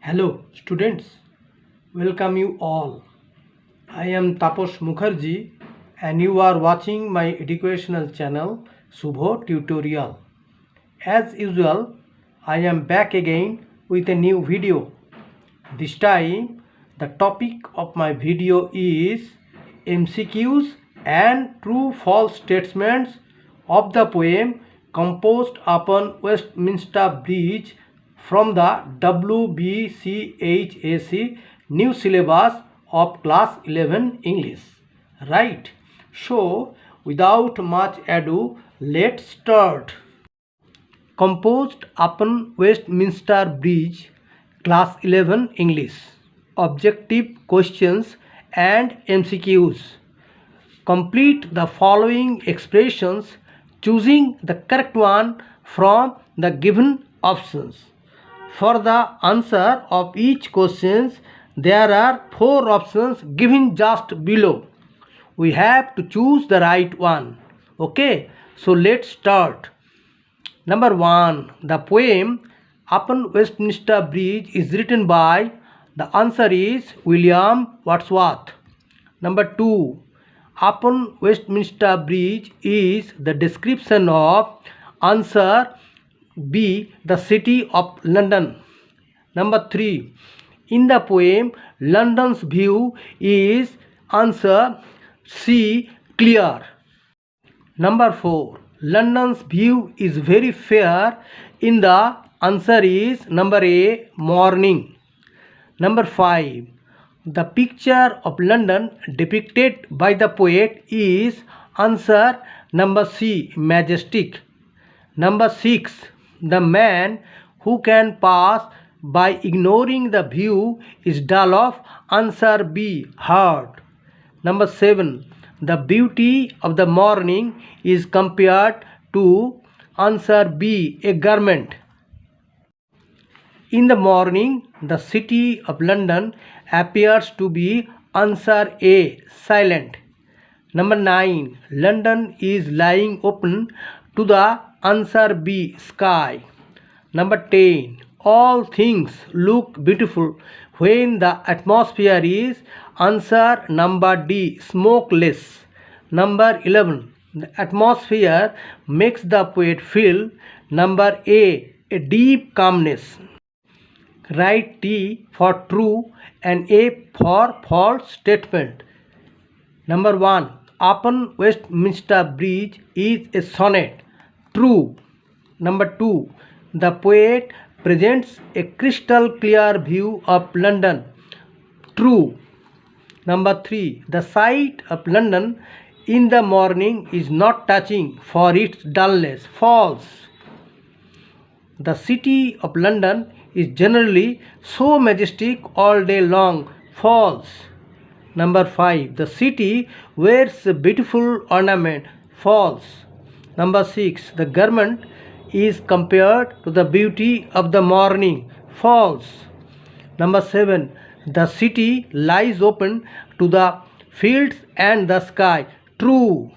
Hello students, welcome you all. I am Taposh Mukherjee and you are watching my educational channel Subho Tutorial. As usual, I am back again with a new video. This time the topic of my video is MCQs and true-false statements of the poem composed upon Westminster Bridge from the WBCHSE new syllabus of class 11 English. Right? So, without much ado, let's start. Composed upon Westminster Bridge, class 11 English. Objective questions and MCQs. Complete the following expressions choosing the correct one from the given options. For the answer of each question, there are 4 options given just below. We have to choose the right one. Okay, so let's start. Number 1. The poem Upon Westminster Bridge is written by, the answer is William Wordsworth. Number 2. Upon Westminster Bridge is the description of, answer B, the city of London. Number 3. In the poem, London's view is, answer C, clear. Number 4. London's view is very fair. In the answer is number A, morning. Number 5. The picture of London depicted by the poet is, answer number C, majestic. Number 6. The man who can pass by ignoring the view is dull of, answer B, hard. Number 7. The beauty of the morning is compared to, answer B, a garment. In the morning, the city of London appears to be, answer A, silent. Number 9. London is lying open to the, answer B, sky. Number 10. All things look beautiful when the atmosphere is, answer number D, smokeless. Number 11. The atmosphere makes the poet feel, number A, deep calmness. Write T for true and A for false statement. Number 1. Upon Westminster Bridge is a sonnet. True. Number 2. The poet presents a crystal clear view of London. True. Number 3. The sight of London in the morning is not touching for its dullness. False. The city of London is generally so majestic all day long. False. Number 5. The city wears a beautiful ornament. False. Number 6. The garment is compared to the beauty of the morning. False. Number 7. The city lies open to the fields and the sky. True.